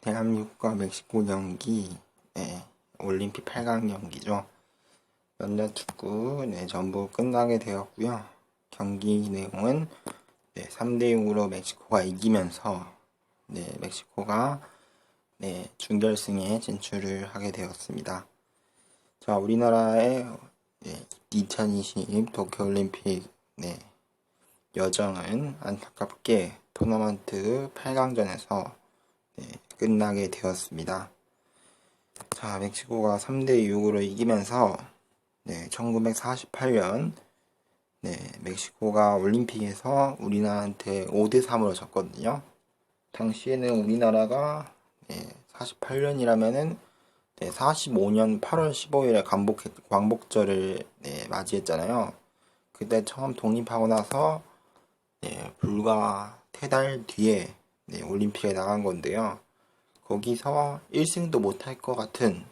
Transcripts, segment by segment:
대한민국과 멕시코 경기, 올림픽 8강 경기죠. 남자 축구, 전부 끝나게 되었고요. 경기 내용은 3대6으로 멕시코가 이기면서, 멕시코가 준결승에 진출을 하게 되었습니다. 자, 우리나라의 2020 도쿄올림픽 여정은 안타깝게 토너먼트 8강전에서 끝나게 되었습니다. 자, 멕시코가 3대6으로 이기면서 1948년 멕시코가 올림픽에서 우리나라한테 5대3으로 졌거든요. 당시에는 우리나라가 48년이라면은 45년 8월 15일에 광복절을 맞이했잖아요. 그때 처음 독립하고 나서 불과 3달 뒤에 올림픽에 나간 건데요. 거기서 1승도 못할 것 같은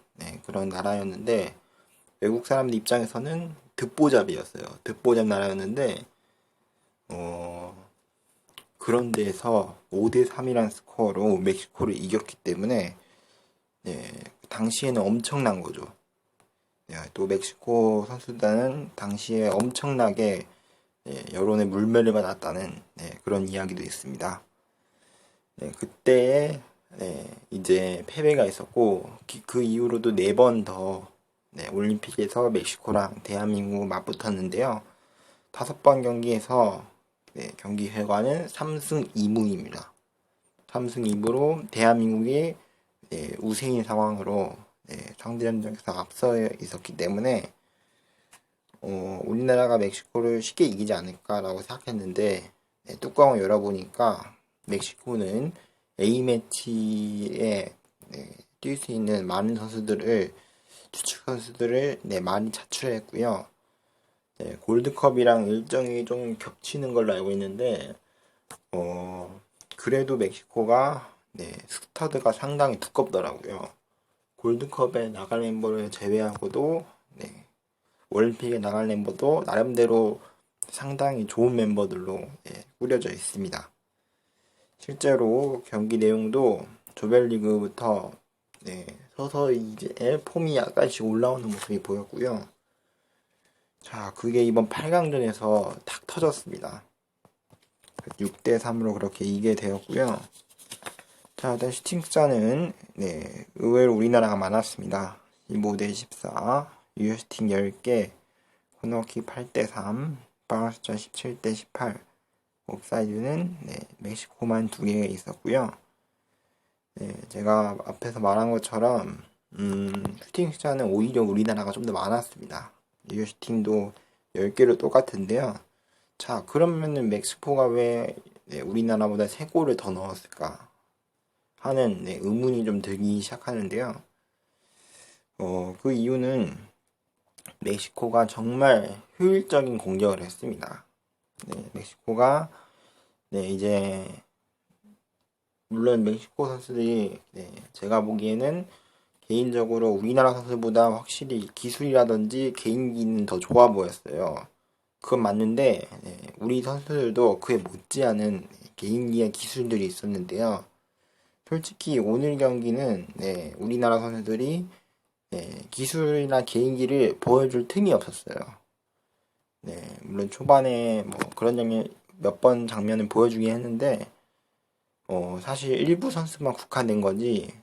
그런 나라였는데 외국 사람들 입장에서는 듣보잡이었어요. 듣보잡 나라였는데 그런 데에서 5대3이라는 스코어로 멕시코를 이겼기 때문에 당시에는 엄청난 거죠. 또 멕시코 선수단은 당시에 엄청나게 여론의 물매를 받았다는 그런 이야기도 있습니다. 그때에 이제 패배가 있었고 그 이후로도 4번 더 올림픽에서 멕시코랑 대한민국 맞붙었는데요. 5번 경기에서 경기 결과는 3승 2무입니다. 3승 2무로 대한민국이 우세인 상황으로 상대전적에서 앞서 있었기 때문에 우리나라가 멕시코를 쉽게 이기지 않을까라고 생각했는데 뚜껑을 열어보니까 멕시코는 A매치에 뛸 수 있는 많은 선수들을 주축 선수들을 많이 차출했고요. 골드컵이랑 일정이 좀 겹치는 걸로 알고 있는데 그래도 멕시코가 스쿼드가 상당히 두껍더라고요. 골드컵에 나갈 멤버를 제외하고도 올림픽에 나갈 멤버도 나름대로 상당히 좋은 멤버들로 꾸려져 있습니다. 실제로 경기 내용도 조별리그부터 서서히 이제 폼이 약간씩 올라오는 모습이 보였고요. 자, 그게 이번 8강전에서 탁 터졌습니다. 6대3으로 그렇게 이기게 되었고요. 자, 일단 슈팅 숫자는 의외로 우리나라가 많았습니다. 15대14, 유효슈팅 10개, 코너킥 8대3, 방어숫자 17대18, 옵사이드는 멕시코만 2개 있었고요. 제가 앞에서 말한 것처럼 슈팅 숫자는 오히려 우리나라가 좀 더 많았습니다. 유효 슈팅도 10개로 똑같은데요. 자, 그러면은 멕시코가 왜 우리나라보다 3골을 더 넣었을까 하는 의문이 좀 들기 시작하는데요. 그 이유는 멕시코가 정말 효율적인 공격을 했습니다. 멕시코가 이제 물론 멕시코 선수들이 제가 보기에는 개인적으로 우리나라 선수보다 확실히 기술이라든지 개인기는 더 좋아 보였어요. 그건 맞는데 우리 선수들도 그에 못지않은 개인기의 기술들이 있었는데요. 솔직히 오늘 경기는 우리나라 선수들이 기술이나 개인기를 보여줄 틈이 없었어요. 물론 초반에 뭐 그런 장면 몇 번 장면을 보여주긴 했는데 사실 일부 선수만 국한된 거지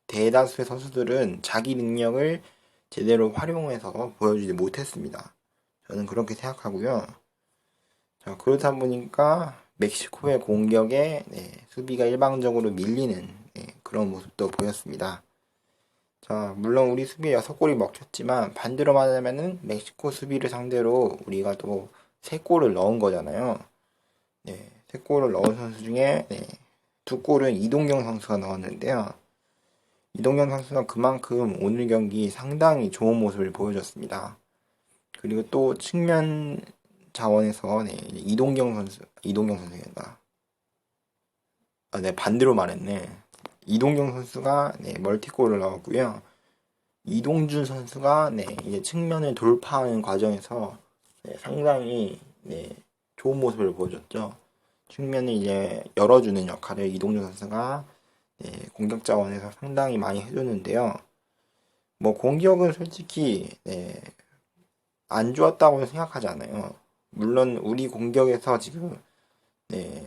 대다수의 선수들은 자기 능력을 제대로 활용해서 보여주지 못했습니다. 저는 그렇게 생각하고요. 자, 그렇다 보니까 멕시코의 공격에 수비가 일방적으로 밀리는 그런 모습도 보였습니다. 자, 물론 우리 수비에 6골이 먹혔지만 반대로 말하면은 멕시코 수비를 상대로 우리가 또 3골을 넣은 거잖아요. 3골을 넣은 선수 중에 2골은 이동경 선수가 넣었는데요. 이동경 선수가 그만큼 오늘 경기 상당히 좋은 모습을 보여줬습니다. 그리고 또 측면 자원에서 이동경 선수가 반대로 말했네. 이동경 선수가 멀티골을 넣었고요. 이동준 선수가 이제 측면을 돌파하는 과정에서 상당히 좋은 모습을 보여줬죠. 측면을 이제 열어주는 역할을 이동준 선수가 공격 자원에서 상당히 많이 해줬는데요. 뭐 공격은 솔직히 안 좋았다고 생각하지 않아요. 물론 우리 공격에서 지금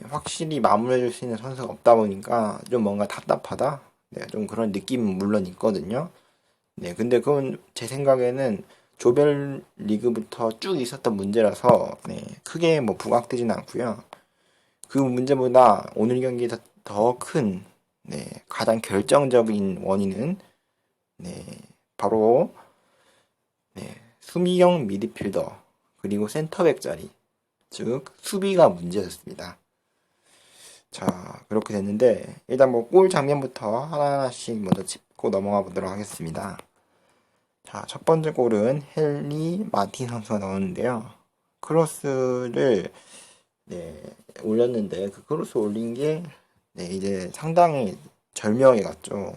확실히 마무리해줄 수 있는 선수가 없다 보니까 좀 뭔가 답답하다. 좀 그런 느낌은 물론 있거든요. 근데 그건 제 생각에는 조별 리그부터 쭉 있었던 문제라서 크게 뭐 부각되지는 않고요. 그 문제보다 오늘 경기에서 더 큰 가장 결정적인 원인은 바로 수비형 미드필더 그리고 센터백 자리, 즉 수비가 문제였습니다. 자, 그렇게 됐는데 일단 뭐 골 장면부터 하나하나씩 먼저 짚고 넘어가 보도록 하겠습니다. 자, 첫 번째 골은 헨리 마틴 선수가 넣었는데요. 크로스를 올렸는데 그 크로스 올린 게 이제 상당히 절묘하게 갔죠.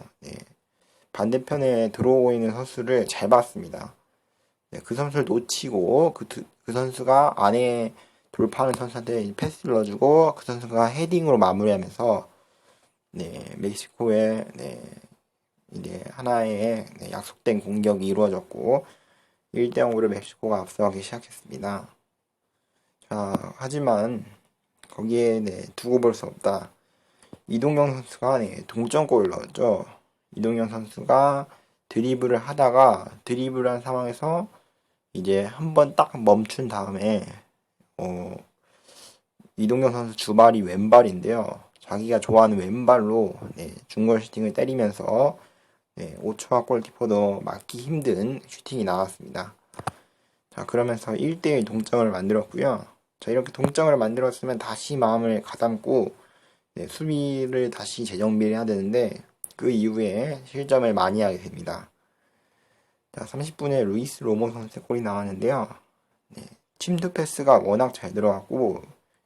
반대편에 들어오고 있는 선수를 잘 봤습니다. 그 선수를 놓치고 그 선수가 안에 돌파하는 선수한테 패스를 넣어주고 그 선수가 헤딩으로 마무리하면서 멕시코의 이제 하나의 약속된 공격이 이루어졌고 1대0으로 멕시코가 앞서가기 시작했습니다. 자, 하지만 거기에 두고 볼 수 없다. 이동경 선수가 동점골을 넣었죠. 이동경 선수가 드리블을 하다가 드리블한 상황에서 이제 한번 딱 멈춘 다음에 이동경 선수 주발이 왼발인데요. 자기가 좋아하는 왼발로 중거리 슈팅을 때리면서 오초아 골키퍼도 막기 힘든 슈팅이 나왔습니다. 자, 그러면서 1대1 동점을 만들었고요. 자, 이렇게 동점을 만들었으면 다시 마음을 가다듬고 수비를 다시 재정비를 해야 되는데 그 이후에 실점을 많이 하게 됩니다. 자, 30분에 루이스 로모 선수의 골이 나왔는데요. 침투 패스가 워낙 잘 들어갔고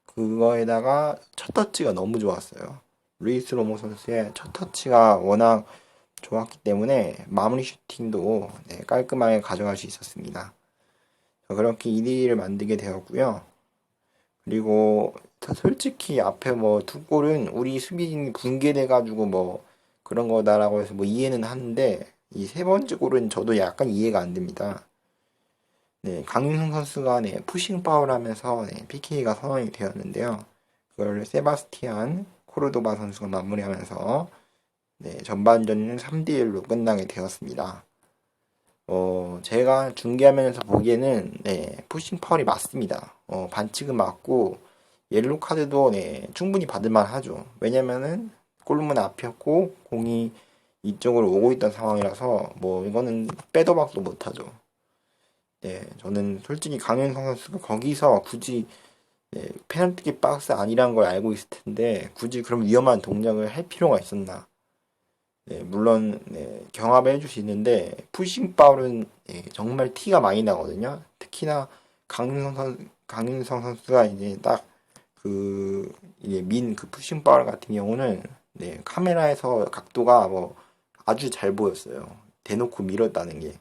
그거에다가 첫 터치가 너무 좋았어요. 루이스 로모 선수의 첫 터치가 워낙 좋았기 때문에 마무리 슈팅도 깔끔하게 가져갈 수 있었습니다. 그렇게 2대2를 만들게 되었고요. 그리고 솔직히 앞에 뭐 두 골은 우리 수비진이 붕괴돼가지고 뭐 그런 거다라고 해서 뭐 이해는 하는데 이 세 번째 골은 저도 약간 이해가 안 됩니다. 강윤성 선수가 푸싱 파울 하면서 PK가 선언이 되었는데요. 그걸 세바스티안 코르도바 선수가 마무리하면서 전반전은 3대1로 끝나게 되었습니다. 제가 중계하면서 보기에는 푸싱 파울이 맞습니다. 반칙은 맞고 옐로 카드도 충분히 받을만 하죠. 왜냐면은 골문 앞이었고 공이 이쪽으로 오고 있던 상황이라서 뭐 이거는 빼도 박도 못하죠. 저는 솔직히 강현성 선수가 거기서 굳이 페널티 박스 아니란 걸 알고 있을 텐데 굳이 그런 위험한 동작을 할 필요가 있었나? 물론 경합을 해줄 수 있는데 푸싱 파울은 정말 티가 많이 나거든요. 특히나 강윤성 선수가 이제 딱 이제 그 푸싱 파울 같은 경우는 카메라에서 각도가 뭐 아주 잘 보였어요. 대놓고 밀었다는 게.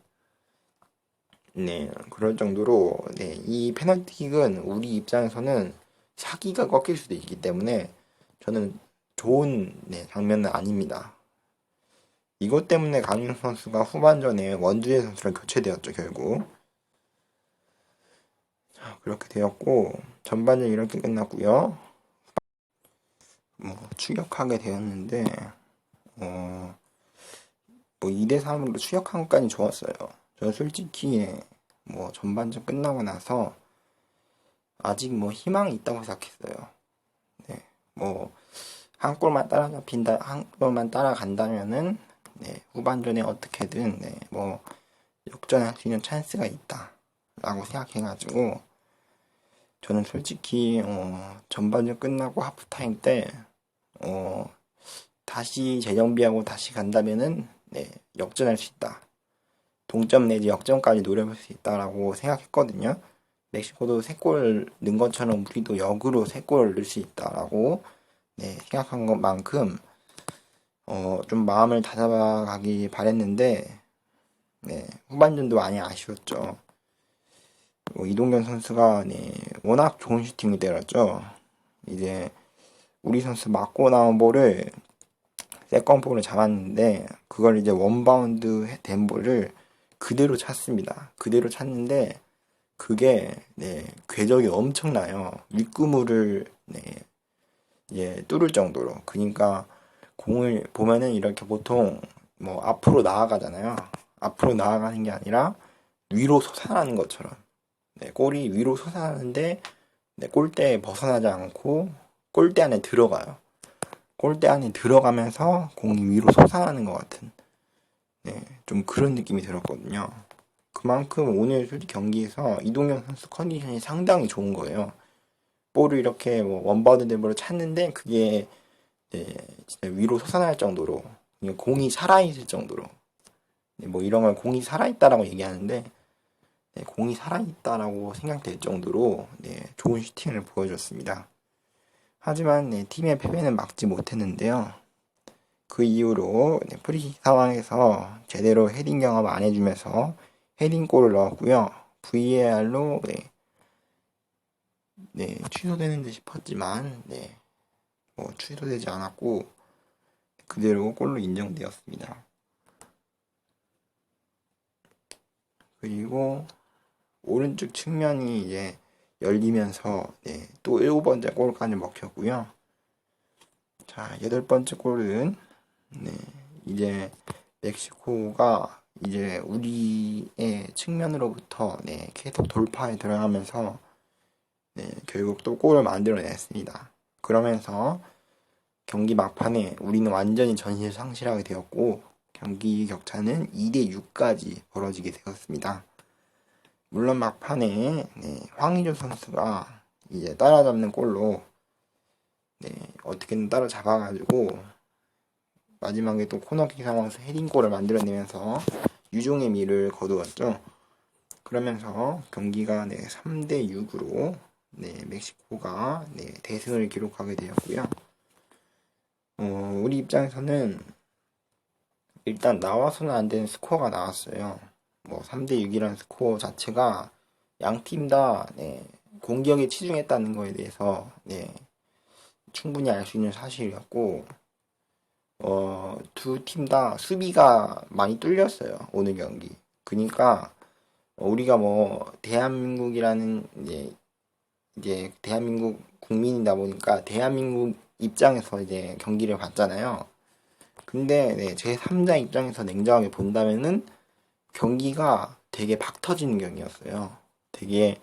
그럴 정도로 이 페널티킥은 우리 입장에서는 사기가 꺾일 수도 있기 때문에 저는 좋은 장면은 아닙니다. 이것 때문에 강윤 선수가 후반전에 원주재 선수랑 교체되었죠, 결국. 자, 그렇게 되었고 전반전 이렇게 끝났고요. 뭐 추격하게 되었는데 뭐 2대3으로 추격한 것까지 좋았어요. 저는 솔직히 뭐 전반전 끝나고 나서 아직 뭐 희망이 있다고 생각했어요. 뭐 한 골만 한 골만 따라간다면은 후반전에 어떻게든 뭐 역전할 수 있는 찬스가 있다라고 생각해가지고 저는 솔직히 전반전 끝나고 하프타임 때 다시 재정비하고 다시 간다면은 역전할 수 있다. 동점 내지 역전까지 노려볼 수 있다라고 생각했거든요. 멕시코도 3골 넣은 것처럼 우리도 역으로 3골 넣을 수 있다라고 생각한 것만큼 좀 마음을 다잡아가기 바랬는데 후반전도 많이 아쉬웠죠. 이동경 선수가 워낙 좋은 슈팅을 때렸죠. 이제 우리 선수 맞고 나온 볼을 세컨볼을 잡았는데 그걸 이제 원바운드 된 볼을 그대로 찼습니다. 그대로 찼는데 그게 궤적이 엄청나요. 윗구물을 뚫을 정도로. 그러니까 공을 보면은 이렇게 보통 뭐 앞으로 나아가잖아요. 앞으로 나아가는 게 아니라 위로 솟아나는 것처럼. 골이 위로 솟아나는데 골대에 벗어나지 않고 골대 안에 들어가요. 골대 안에 들어가면서 공이 위로 솟아나는 것 같은 좀 그런 느낌이 들었거든요. 그만큼 오늘 솔직히 경기에서 이동현 선수 컨디션이 상당히 좋은 거예요. 볼을 이렇게 뭐 원바운드 된 볼을 찼는데 그게 진짜 위로 솟아날 정도로 공이 살아있을 정도로 뭐 이런 걸 공이 살아있다라고 얘기하는데 공이 살아있다라고 생각될 정도로 좋은 슈팅을 보여줬습니다. 하지만 팀의 패배는 막지 못했는데요. 그 이후로 프리킥 상황에서 제대로 헤딩 경험 안 해주면서 헤딩골을 넣었고요. VAR로 취소되는 듯 싶었지만 뭐 취소되지 않았고 그대로 골로 인정되었습니다. 그리고 오른쪽 측면이 이제 열리면서 또 7번째 골까지 먹혔고요. 자, 8번째 골은 이제 멕시코가 이제 우리의 측면으로부터 계속 돌파에 들어가면서 결국 또 골을 만들어냈습니다. 그러면서 경기 막판에 우리는 완전히 전실 상실하게 되었고 경기 격차는 2대6까지 벌어지게 되었습니다. 물론 막판에 황의조 선수가 이제 따라잡는 골로 어떻게든 따라잡아가지고 마지막에 또 코너킥 상황에서 헤딩골을 만들어내면서 유종의 미를 거두었죠. 그러면서 경기가 3대6으로 멕시코가 대승을 기록하게 되었고요. 우리 입장에서는 일단 나와서는 안 되는 스코어가 나왔어요. 뭐 3대6이라는 스코어 자체가 양 팀 다 공격에 치중했다는 거에 대해서 충분히 알 수 있는 사실이었고 두 팀 다 수비가 많이 뚫렸어요. 오늘 경기. 그러니까 우리가 뭐 대한민국이라는 이제 대한민국 국민이다 보니까 대한민국 입장에서 이제 경기를 봤잖아요. 근데 제 3자 입장에서 냉정하게 본다면은 경기가 되게 박 터지는 경기였어요. 되게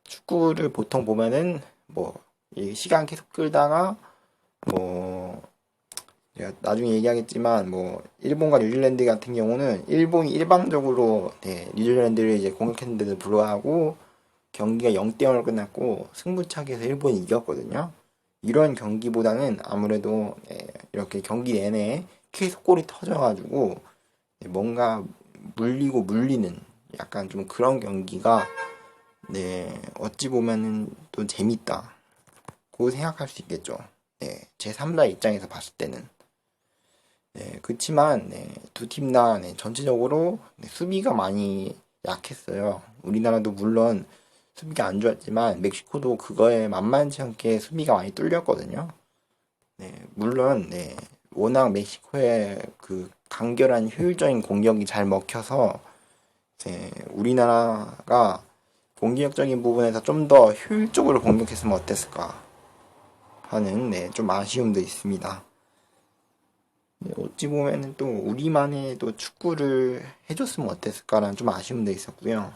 축구를 보통 보면은 뭐 시간 계속 끌다가 뭐 제가 나중에 얘기하겠지만 뭐 일본과 뉴질랜드 같은 경우는 일본이 일방적으로 뉴질랜드를 이제 공격했는데도 불구하고 경기가 0대0으로 끝났고 승부차기에서 일본이 이겼거든요. 이런 경기보다는 아무래도 이렇게 경기 내내 계속 골이 터져가지고 뭔가 물리고 물리는 약간 좀 그런 경기가 어찌 보면은 또 재밌다 고 생각할 수 있겠죠. 제 3자 입장에서 봤을 때는 그치만 두 팀 다 전체적으로 수비가 많이 약했어요. 우리나라도 물론 수비가 안 좋았지만 멕시코도 그거에 만만치 않게 수비가 많이 뚫렸거든요. 물론 워낙 멕시코의 그 간결한 효율적인 공격이 잘 먹혀서 우리나라가 공격적인 부분에서 좀 더 효율적으로 공격했으면 어땠을까 하는 좀 아쉬움도 있습니다. 어찌 보면은 또 우리만의 또 축구를 해줬으면 어땠을까라는 좀 아쉬움도 있었고요.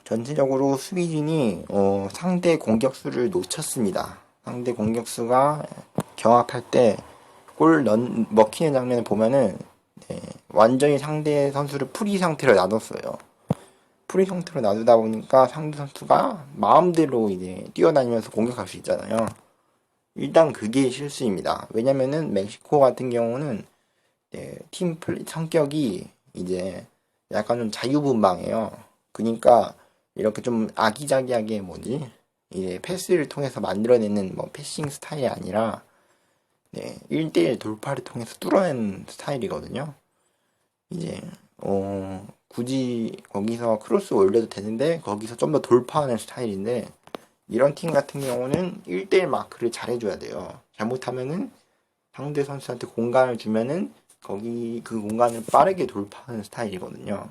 전체적으로 수비진이 상대 공격수를 놓쳤습니다. 상대 공격수가 경합할 때 골 먹히는 장면을 보면은 완전히 상대 선수를 프리 상태로 놔뒀어요. 프리 상태로 놔두다 보니까 상대 선수가 마음대로 이제 뛰어다니면서 공격할 수 있잖아요. 일단 그게 실수입니다. 왜냐면은 멕시코 같은 경우는 팀 성격이 이제 약간 좀 자유분방해요. 그러니까 이렇게 좀 아기자기하게 이제 패스를 통해서 만들어내는 뭐 패싱 스타일이 아니라 1대1 돌파를 통해서 뚫어내는 스타일이거든요. 이제 굳이 거기서 크로스 올려도 되는데 거기서 좀 더 돌파하는 스타일인데 이런 팀 같은 경우는 1대1 마크를 잘해줘야 돼요. 잘못하면은 상대 선수한테 공간을 주면은 거기 그 공간을 빠르게 돌파하는 스타일이거든요.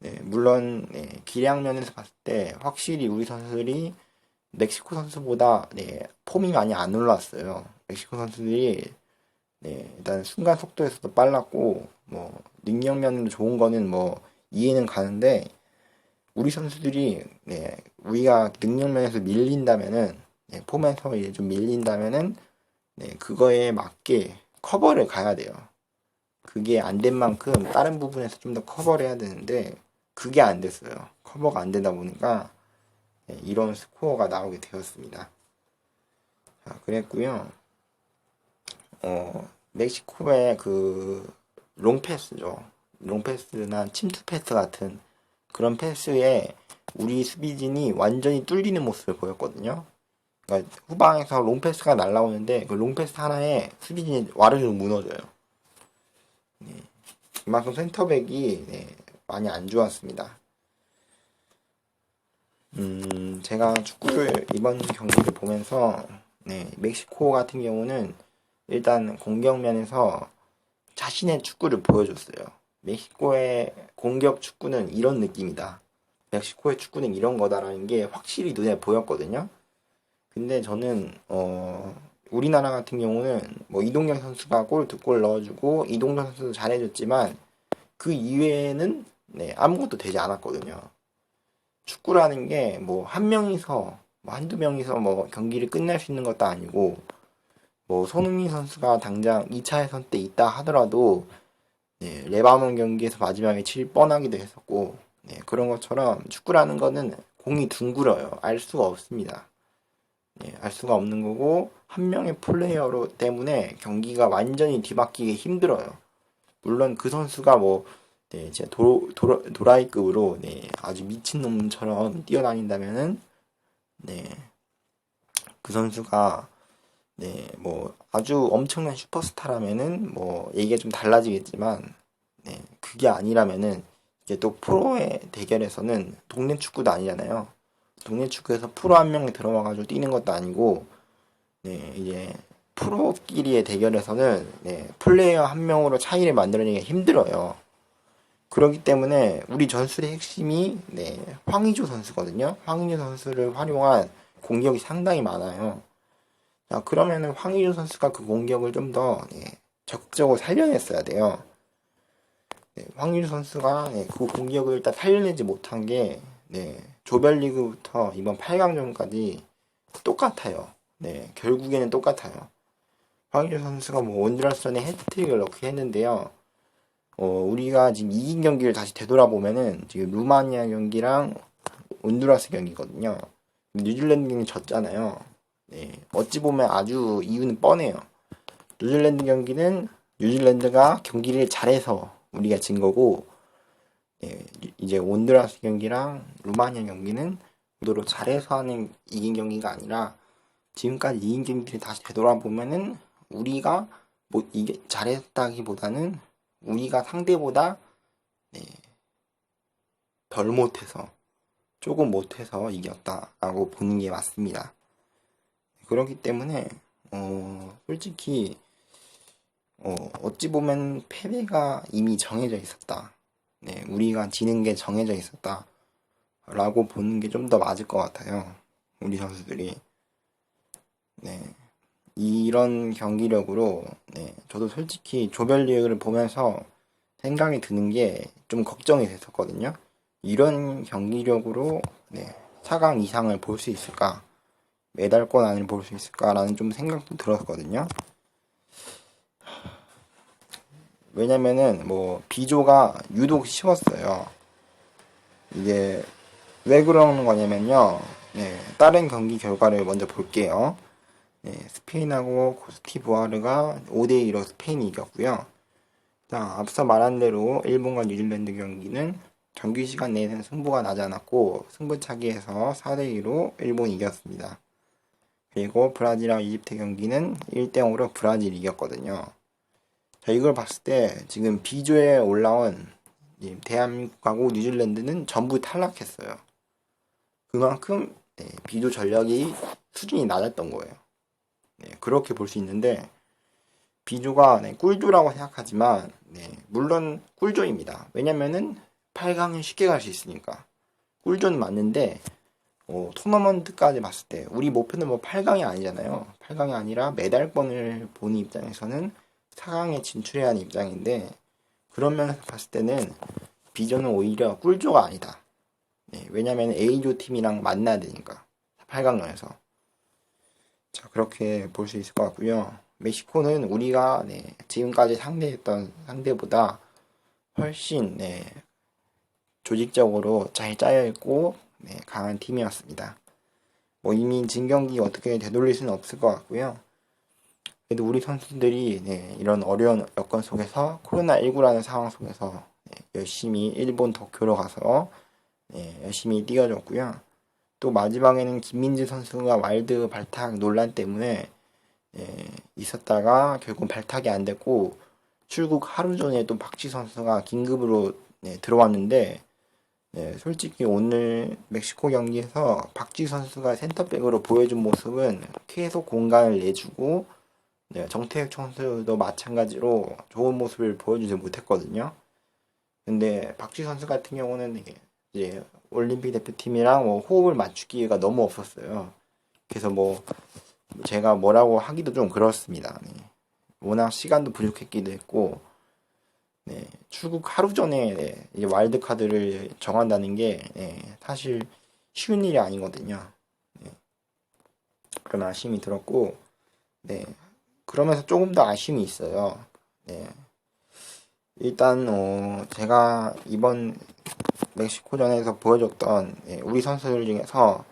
네, 물론 기량 면에서 봤을 때 확실히 우리 선수들이 멕시코 선수보다 폼이 많이 안 올랐어요. 멕시코 선수들이 일단 순간 속도에서도 빨랐고 뭐 능력 면으로 좋은 거는 뭐 이해는 가는데 우리 선수들이 우리가 능력 면에서 밀린다면은 폼에서 이제 좀 밀린다면은 그거에 맞게 커버를 가야 돼요. 그게 안 된 만큼 다른 부분에서 좀 더 커버를 해야 되는데 그게 안 됐어요. 커버가 안 되다 보니까 이런 스코어가 나오게 되었습니다. 자, 그랬고요. 멕시코의 그 롱패스죠. 롱패스나 침투 패스 같은 그런 패스에 우리 수비진이 완전히 뚫리는 모습을 보였거든요. 그러니까 후방에서 롱패스가 날라오는데 그 롱패스 하나에 수비진이 와르르 무너져요. 그만큼 센터백이 많이 안 좋았습니다. 제가 축구를 이번 경기를 보면서 멕시코 같은 경우는 일단 공격면에서 자신의 축구를 보여줬어요. 멕시코의 공격 축구는 이런 느낌이다. 멕시코의 축구는 이런 거다라는 게 확실히 눈에 보였거든요. 근데 저는 우리나라 같은 경우는 뭐 이동경 선수가 골 2골 넣어주고 이동경 선수도 잘해줬지만 그 이외에는 아무것도 되지 않았거든요. 축구라는 게 뭐 한 명이서 뭐 한두 명이서 뭐 경기를 끝낼 수 있는 것도 아니고 뭐 손흥민 선수가 당장 2차 예선 때 있다 하더라도 레바논 경기에서 마지막에 칠 뻔하기도 했었고 그런 것처럼 축구라는 거는 공이 둥글어요. 알 수가 없습니다. 알 수가 없는 거고 한 명의 플레이어로 때문에 경기가 완전히 뒤바뀌기 힘들어요. 물론 그 선수가 뭐 이제 도라이급으로 아주 미친놈처럼 뛰어다닌다면은 그 선수가 뭐 아주 엄청난 슈퍼스타라면은 뭐 얘기가 좀 달라지겠지만 그게 아니라면은 이제 또 프로의 대결에서는 동네 축구도 아니잖아요. 동네 축구에서 프로 한 명이 들어와가지고 뛰는 것도 아니고 이제 프로끼리의 대결에서는 플레이어 한 명으로 차이를 만들어내기가 힘들어요. 그렇기 때문에 우리 전술의 핵심이 황의조 선수거든요. 황의조 선수를 활용한 공격이 상당히 많아요. 자, 그러면은 황의조 선수가 그 공격을 좀 더 적극적으로 살려냈어야 돼요. 황의조 선수가 그 공격을 일단 살려내지 못한 게 조별리그부터 이번 8강전까지 똑같아요. 결국에는 똑같아요. 황의조 선수가 뭐 온드라스전에 해트트릭을 넣게 했는데요. 우리가 지금 이긴 경기를 다시 되돌아보면은 지금 루마니아 경기랑 온두라스 경기거든요. 뉴질랜드 경기 졌잖아요. 어찌 보면 아주 이유는 뻔해요. 뉴질랜드 경기는 뉴질랜드가 경기를 잘해서 우리가 진 거고, 이제 온두라스 경기랑 루마니아 경기는 의도로 잘해서 이긴 경기가 아니라 지금까지 이긴 경기를 다시 되돌아보면은 우리가 뭐 이게 잘했다기보다는 우리가 상대보다 덜 못해서 조금 못해서 이겼다라고 보는 게 맞습니다. 그렇기 때문에 솔직히 어찌 보면 패배가 이미 정해져 있었다. 우리가 지는 게 정해져 있었다. 라고 보는 게 좀 더 맞을 것 같아요. 우리 선수들이. 이런 경기력으로 저도 솔직히 조별리그를 보면서 생각이 드는 게 좀 걱정이 됐었거든요. 이런 경기력으로 4강 이상을 볼 수 있을까? 메달권 안을 볼 수 있을까라는 좀 생각도 들었거든요. 왜냐면은 뭐 B조가 유독 쉬웠어요. 이게 왜 그러는 거냐면요. 다른 경기 결과를 먼저 볼게요. 스페인하고 코스티부아르가 5대2로 스페인이 이겼고요. 자, 앞서 말한 대로 일본과 뉴질랜드 경기는 정규 시간 내에는 승부가 나지 않았고 승부차기에서 4대2로 일본이 이겼습니다. 그리고 브라질과 이집트 경기는 1대0으로 브라질이 이겼거든요. 자, 이걸 봤을 때 지금 B조에 올라온 대한민국하고 뉴질랜드는 전부 탈락했어요. 그만큼 비조 전력이 수준이 낮았던 거예요. 그렇게 볼 수 있는데 비조가 꿀조라고 생각하지만 물론 꿀조입니다. 왜냐면은 8강에 쉽게 갈 수 있으니까 꿀조는 맞는데 토너먼트까지 봤을 때 우리 목표는 뭐 8강이 아니잖아요. 8강이 아니라 메달권을 보는 입장에서는 4강에 진출해야 하는 입장인데 그런 면에서 봤을 때는 비조는 오히려 꿀조가 아니다. 왜냐면 A조 팀이랑 만나야 되니까 8강전에서 자 그렇게 볼 수 있을 것 같고요. 멕시코는 우리가 지금까지 상대했던 상대보다 훨씬 조직적으로 잘 짜여있고 강한 팀이었습니다. 뭐 이미 진 경기 어떻게 되돌릴 수는 없을 것 같고요. 그래도 우리 선수들이 이런 어려운 여건 속에서 코로나19라는 상황 속에서 열심히 일본 도쿄로 가서 열심히 뛰어줬고요. 또 마지막에는 김민재 선수가 와일드 발탁 논란 때문에 있었다가 결국 발탁이 안 됐고 출국 하루 전에 또 박지 선수가 긴급으로 들어왔는데 솔직히 오늘 멕시코 경기에서 박지 선수가 센터백으로 보여준 모습은 계속 공간을 내주고 정태혁 선수도 마찬가지로 좋은 모습을 보여주지 못했거든요. 근데 박지 선수 같은 경우는 이제 올림픽 대표팀이랑 호흡을 맞추기가 너무 없었어요. 그래서 제가 뭐라고 하기도 좀 그렇습니다. 워낙 시간도 부족했기도 했고 출국 하루 전에 이제 와일드 카드를 정한다는 게 사실 쉬운 일이 아니거든요. 그런 아쉬움이 들었고 그러면서 조금 더 아쉬움이 있어요. 일단 제가 이번 멕시코전에서 보여줬던 우리 선수들 중에서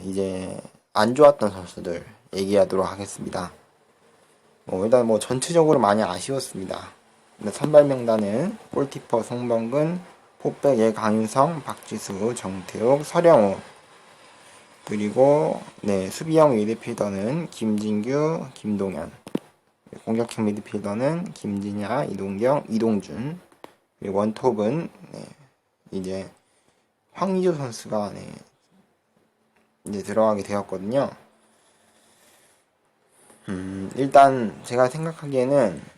이제 안 좋았던 선수들 얘기하도록 하겠습니다. 일단 전체적으로 많이 아쉬웠습니다. 선발 명단은 골키퍼 송범근, 포백의 강윤성, 박지수, 정태욱, 서령우 그리고 수비형 미드필더는 김진규, 김동현 공격형 미드필더는 김진야, 이동경, 이동준 그리고 원톱은 이제 황의조 선수가 이제 들어가게 되었거든요. 일단 제가 생각하기에는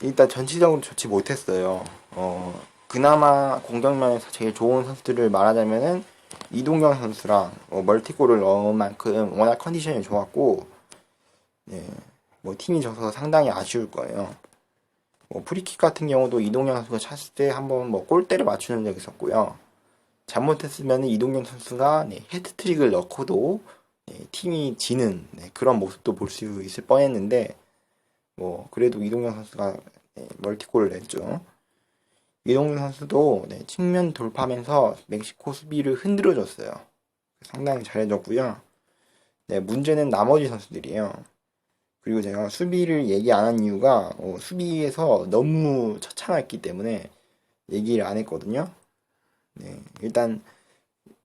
일단 전체적으로 좋지 못했어요. 그나마 공격면에서 제일 좋은 선수들을 말하자면은 이동경 선수랑 멀티골을 넣은 만큼 워낙 컨디션이 좋았고 팀이 져서 상당히 아쉬울 거예요. 프리킥 같은 경우도 이동경 선수가 찼을 때 한번 골대를 맞추는 적이 있었고요. 잘못했으면 이동경 선수가 헤드트릭을 넣고도 팀이 지는 그런 모습도 볼 수 있을 뻔했는데 그래도 이동경 선수가 멀티골을 냈죠. 이동경 선수도 측면 돌파하면서 멕시코 수비를 흔들어줬어요. 상당히 잘해줬고요. 문제는 나머지 선수들이에요. 그리고 제가 수비를 얘기 안 한 이유가 수비에서 너무 처참했기 때문에 얘기를 안 했거든요. 일단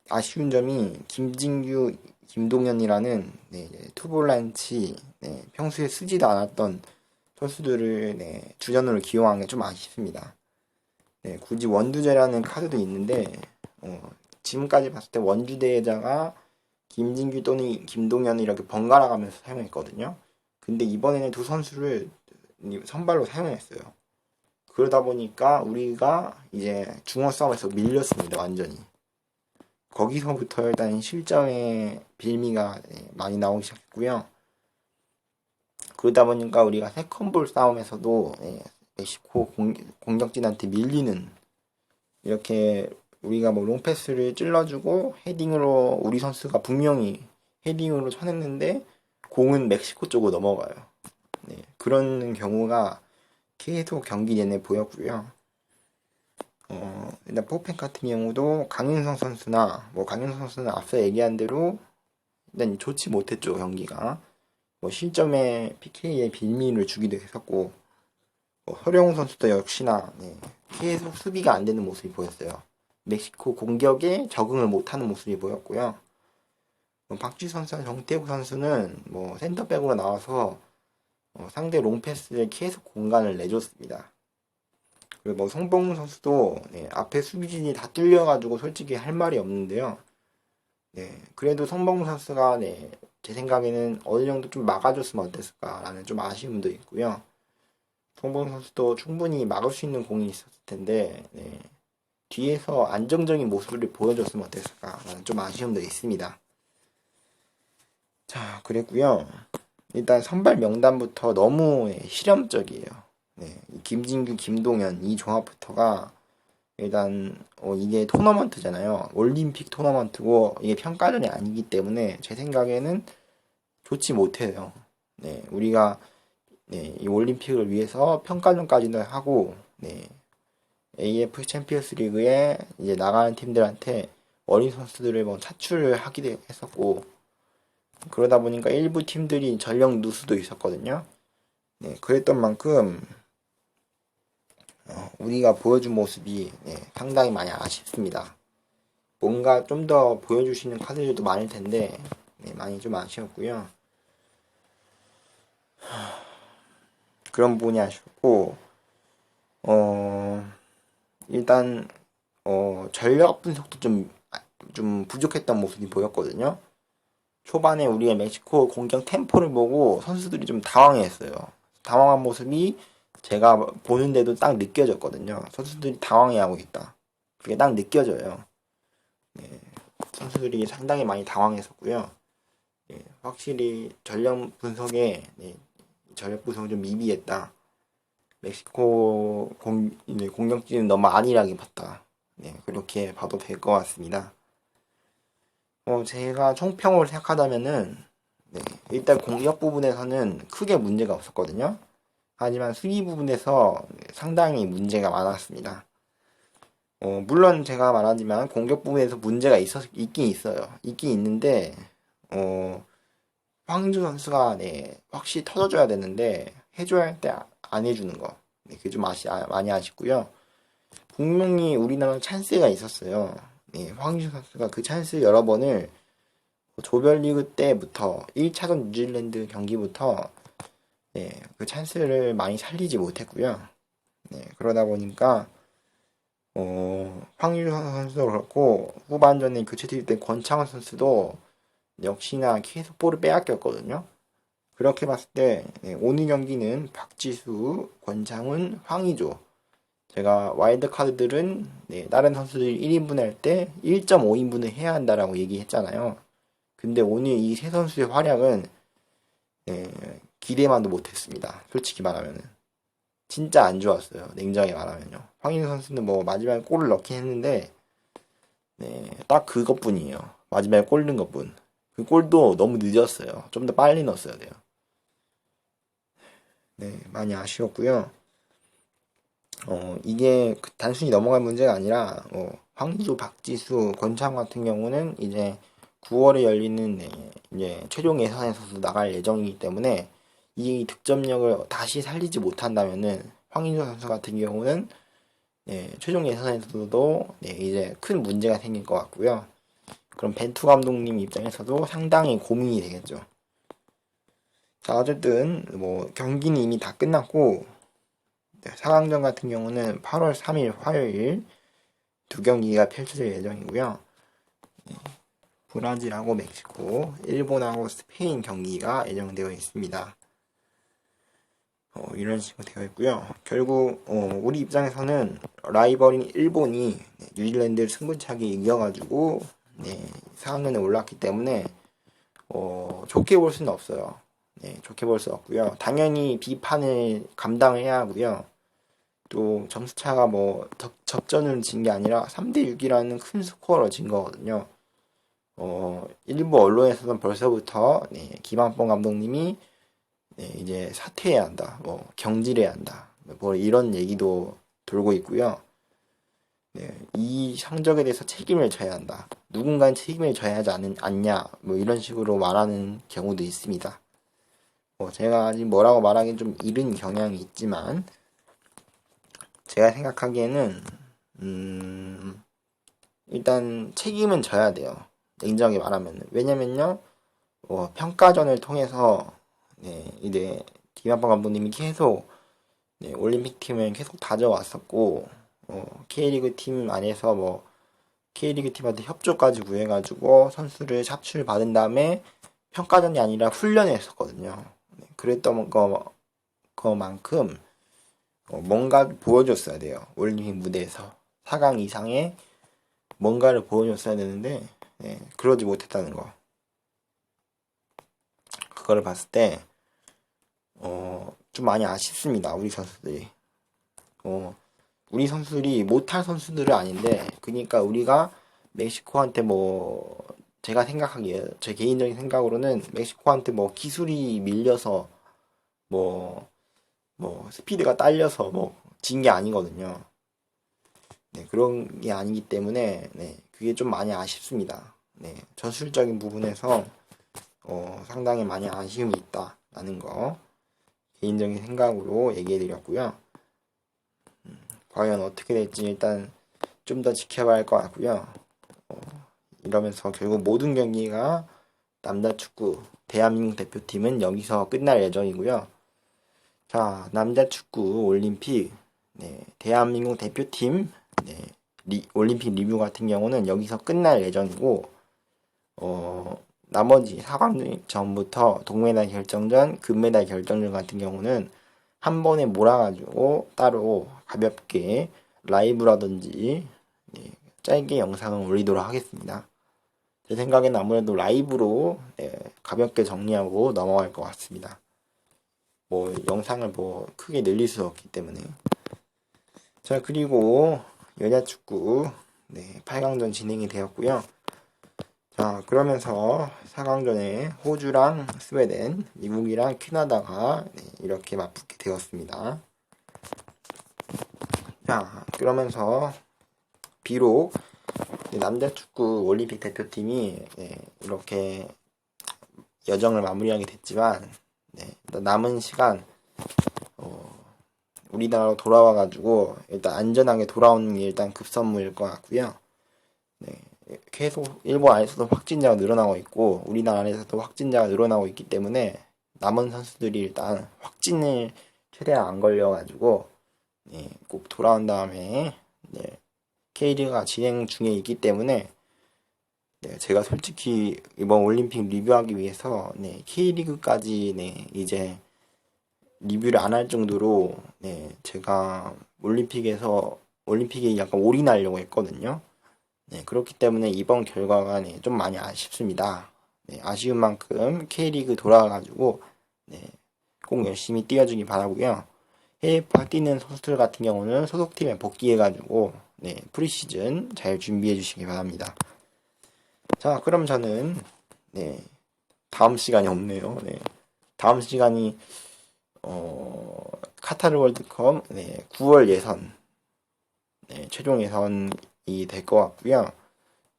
아쉬운 점이 김진규, 김동현이라는 투볼란치 평소에 쓰지도 않았던 선수들을 주전으로 기용한 게 좀 아쉽습니다. 굳이 원두제라는 카드도 있는데 지금까지 봤을 때 원주대자가 김진규 또는 김동현을 이렇게 번갈아 가면서 사용했거든요. 근데 이번에는 두 선수를 선발로 사용했어요. 그러다 보니까 우리가 이제 중원 싸움에서 밀렸습니다. 완전히. 거기서부터 일단 실점의 빌미가 많이 나오기 시작했고요. 그러다 보니까 우리가 세컨볼 싸움에서도 멕시코 공격진한테 밀리는 이렇게 우리가 롱패스를 찔러주고 헤딩으로 우리 선수가 분명히 헤딩으로 쳐냈는데 공은 멕시코 쪽으로 넘어가요. 그런 경우가 계속 경기 내내 보였고요. 일단 포펜 같은 경우도 강윤성 선수나 강윤성 선수는 앞서 얘기한 대로 일단 좋지 못했죠 경기가. 실점에 PK에 빌미를 주기도 했었고 서령우 선수도 역시나 계속 수비가 안 되는 모습이 보였어요. 멕시코 공격에 적응을 못하는 모습이 보였고요. 박지 선수와 정태욱 선수는 센터백으로 나와서 상대 롱패스에 계속 공간을 내줬습니다. 그리고 송봉문 선수도 앞에 수비진이 다 뚫려가지고 솔직히 할 말이 없는데요. 그래도 송범구 선수가 제 생각에는 어느 정도 좀 막아줬으면 어땠을까라는 좀 아쉬움도 있고요. 송범구 선수도 충분히 막을 수 있는 공이 있었을 텐데 뒤에서 안정적인 모습을 보여줬으면 어땠을까라는 좀 아쉬움도 있습니다. 자, 그랬고요. 일단 선발 명단부터 너무 실험적이에요. 김진규, 김동현 이 조합부터가 일단 이게 토너먼트잖아요. 올림픽 토너먼트고 이게 평가전이 아니기 때문에 제 생각에는 좋지 못해요. 우리가 이 올림픽을 위해서 평가전까지는 하고 AF 챔피언스 리그에 이제 나가는 팀들한테 어린 선수들을 뭐 차출을 하기도 했었고 그러다 보니까 일부 팀들이 전력 누수도 있었거든요. 그랬던 만큼 우리가 보여준 모습이 상당히 많이 아쉽습니다. 뭔가 좀 더 보여주시는 카드들도 많을 텐데 많이 좀 아쉬웠고요. 그런 부분이 아쉽고 일단 전력 분석도 좀 부족했던 모습이 보였거든요. 초반에 우리가 멕시코 공격 템포를 보고 선수들이 좀 당황했어요. 당황한 모습이 제가 보는데도 딱 느껴졌거든요. 선수들이 당황해하고 있다. 그게 딱 느껴져요. 선수들이 상당히 많이 당황했었고요. 확실히 전력 분석에 전력 분석이 좀 미비했다. 멕시코 공격진은 너무 안일하게 봤다. 그렇게 봐도 될 것 같습니다. 제가 총평을 생각하자면은 일단 공격 부분에서는 크게 문제가 없었거든요. 하지만 수비 부분에서 상당히 문제가 많았습니다. 물론 제가 말하지만 공격 부분에서 문제가 있긴 있어요. 있긴 있는데 황인주 선수가 확실히 터져줘야 되는데 해줘야 할 때 안 해주는 거 그게 좀 많이 아쉽고요. 분명히 우리나라 찬스가 있었어요. 황인주 선수가 그 찬스 여러 번을 조별리그 때부터 1차전 뉴질랜드 경기부터 그 찬스를 많이 살리지 못했고요. 그러다 보니까 황인주 선수도 그렇고 후반전에 교체될 때 권창훈 선수도 역시나 계속 볼을 빼앗겼거든요. 그렇게 봤을 때 오늘 경기는 박지수, 권창훈, 황의조 제가 와일드카드들은 다른 선수들이 1인분 할 때 1.5인분을 해야 한다라고 얘기했잖아요. 근데 오늘 이 세 선수의 활약은 기대만도 못했습니다. 솔직히 말하면은 진짜 안 좋았어요. 냉정하게 말하면요. 황인우 선수는 뭐 마지막에 골을 넣긴 했는데 딱 그것뿐이에요. 마지막에 골 넣은 것뿐. 그 골도 너무 늦었어요. 좀 더 빨리 넣었어야 돼요. 많이 아쉬웠고요. 이게 단순히 넘어갈 문제가 아니라 황희조, 박지수, 권창 같은 경우는 이제 9월에 열리는 이제 최종 예선에서도 나갈 예정이기 때문에 이 득점력을 다시 살리지 못한다면은 황인조 선수 같은 경우는 최종 예선에서도 이제 큰 문제가 생길 것 같고요. 그럼 벤투 감독님 입장에서도 상당히 고민이 되겠죠. 자, 어쨌든 뭐 경기는 이미 다 끝났고 4강전 같은 경우는 8월 3일 화요일 두 경기가 펼쳐질 예정이고요. 브라질하고 멕시코, 일본하고 스페인 경기가 예정되어 있습니다. 이런 식으로 되어 있고요. 결국 우리 입장에서는 라이벌인 일본이 뉴질랜드를 승부차게 이겨가지고 4강전에 올랐기 때문에 좋게 볼 수는 없어요. 좋게 볼 수 없고요. 당연히 비판을 감당해야 하고요. 또 점수차가 뭐 접전으로 진 게 아니라 3대6이라는 큰 스코어로 진 거거든요. 일부 언론에서는 벌써부터 김한범 감독님이 이제 사퇴해야 한다, 뭐 경질해야 한다, 뭐 이런 얘기도 돌고 있고요. 이 성적에 대해서 책임을 져야 한다. 누군가는 책임을 져야 하지 않냐, 뭐 이런 식으로 말하는 경우도 있습니다. 제가 아직 뭐라고 말하기는 좀 이른 경향이 있지만 제가 생각하기에는 일단 책임은 져야 돼요. 냉정하게 말하면. 왜냐면요, 평가전을 통해서 이제 김한범 감독님이 계속 올림픽 팀을 계속 다져왔었고 K리그 팀 안에서 뭐 K리그 팀한테 협조까지 구해가지고 선수를 차출 받은 다음에 평가전이 아니라 훈련을 했었거든요. 그랬던 거만큼 뭔가 보여줬어야 돼요. 올림픽 무대에서 4강 이상의 뭔가를 보여줬어야 되는데 그러지 못했다는 거. 그거를 봤을 때 좀 많이 아쉽습니다. 우리 선수들이. 우리 선수들이 못할 선수들은 아닌데, 그러니까 우리가 멕시코한테 제가 생각하기에, 제 개인적인 생각으로는 멕시코한테 기술이 밀려서, 스피드가 딸려서 진 게 아니거든요. 네, 그런 게 아니기 때문에, 그게 좀 많이 아쉽습니다. 전술적인 부분에서, 상당히 많이 아쉬움이 있다라는 거, 개인적인 생각으로 얘기해드렸고요. 과연 어떻게 될지 일단 좀 더 지켜봐야 할 것 같고요. 이러면서 결국 모든 경기가 남자 축구 대한민국 대표팀은 여기서 끝날 예정이고요. 자, 남자 축구 올림픽 대한민국 대표팀 올림픽 리뷰 같은 경우는 여기서 끝날 예정이고 나머지 4강전부터 동메달 결정전, 금메달 결정전 같은 경우는 한 번에 몰아가지고 따로 가볍게 라이브라든지 짧게 영상을 올리도록 하겠습니다. 제 생각에는 아무래도 라이브로 가볍게 정리하고 넘어갈 것 같습니다. 영상을 크게 늘릴 수 없기 때문에. 자, 그리고 여자 축구 8강전 진행이 되었고요. 자, 그러면서 4강전에 호주랑 스웨덴, 미국이랑 캐나다가 이렇게 맞붙게 되었습니다. 자, 그러면서 비록 남자 축구 올림픽 대표팀이 이렇게 여정을 마무리하게 됐지만 남은 시간 우리나라로 돌아와가지고 일단 안전하게 돌아오는 게 일단 급선무일 것 같고요. 계속 일본 안에서도 확진자가 늘어나고 있고 우리나라 안에서도 확진자가 늘어나고 있기 때문에 남은 선수들이 일단 확진을 최대한 안 걸려가지고 꼭 돌아온 다음에 K리그가 진행 중에 있기 때문에 제가 솔직히 이번 올림픽 리뷰하기 위해서 K리그까지 이제 리뷰를 안 할 정도로 제가 올림픽에 약간 올인하려고 했거든요. 그렇기 때문에 이번 결과가 좀 많이 아쉽습니다. 아쉬운 만큼 K리그 돌아와가지고 꼭 열심히 뛰어주기 바라고요. 해외파 뛰는 선수들 같은 경우는 소속팀에 복귀해가지고 프리시즌 잘 준비해 주시기 바랍니다. 자, 그럼 저는 다음 시간이 없네요. 다음 시간이 카타르 월드컵 9월 예선 최종 예선이 될 것 같고요.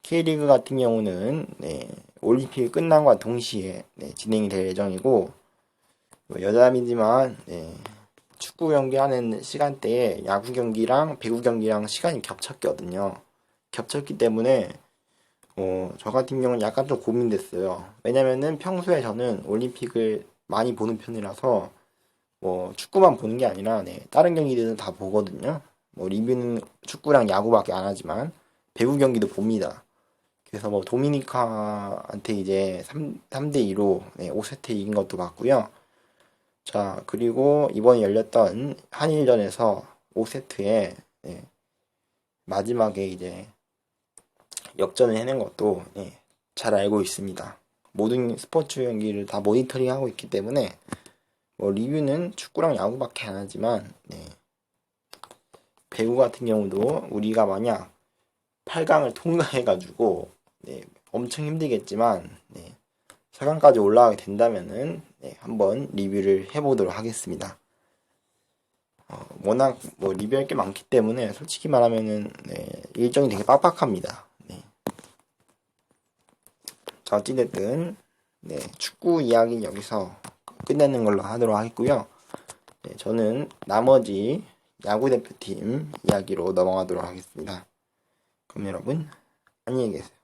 K리그 같은 경우는 올림픽이 끝난과 동시에 진행이 될 예정이고 여자이지만 축구 경기하는 시간대에 야구 경기랑 배구 경기랑 시간이 겹쳤거든요. 겹쳤기 때문에 저 같은 경우는 약간 좀 고민됐어요. 왜냐면은 평소에 저는 올림픽을 많이 보는 편이라서 축구만 보는 게 아니라 다른 경기들은 다 보거든요. 리뷰는 축구랑 야구밖에 안 하지만 배구 경기도 봅니다. 그래서 도미니카한테 이제 3대2로 5세트 이긴 것도 봤고요. 자, 그리고 이번에 열렸던 한일전에서 5세트에 마지막에 이제 역전을 해낸 것도 잘 알고 있습니다. 모든 스포츠 경기를 다 모니터링하고 있기 때문에 리뷰는 축구랑 야구밖에 안 하지만 배구 같은 경우도 우리가 만약 8강을 통과해가지고 엄청 힘들겠지만 4강까지 올라가게 된다면은 한번 리뷰를 해보도록 하겠습니다. 워낙 리뷰할 게 많기 때문에 솔직히 말하면은 일정이 되게 빡빡합니다. 자, 어찌됐든 축구 이야기는 여기서 끝내는 걸로 하도록 하겠고요. 저는 나머지 야구 대표팀 이야기로 넘어가도록 하겠습니다. 그럼 여러분 안녕히 계세요.